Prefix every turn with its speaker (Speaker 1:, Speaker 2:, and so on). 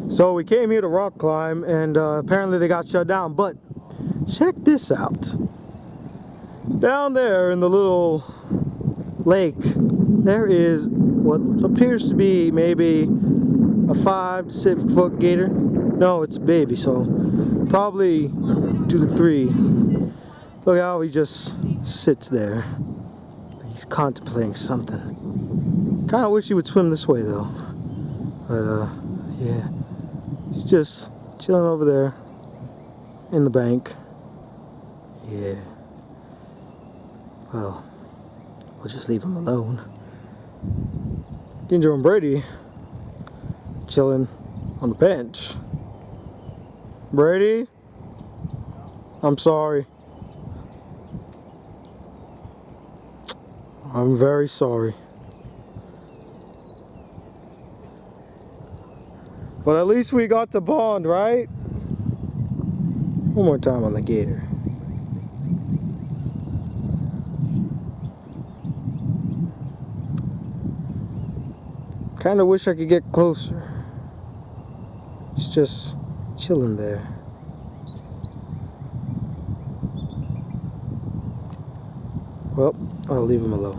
Speaker 1: So we came here to rock climb, and apparently they got shut down. But check this out. Down there in the little lake, there is what appears to be maybe a 5 to 6 foot gator. No, it's a baby, so probably 2 to 3. Look how he just sits there. He's contemplating something. Kind of wish he would swim this way though. But yeah, he's just chilling over there in the bank. Yeah. Well, we'll just leave him alone. Ginger and Brady chilling on the bench. Brady? I'm sorry. I'm very sorry. But at least we got to bond, right? One more time on the gator. Kinda wish I could get closer. It's just chilling there. Well, I'll leave him alone.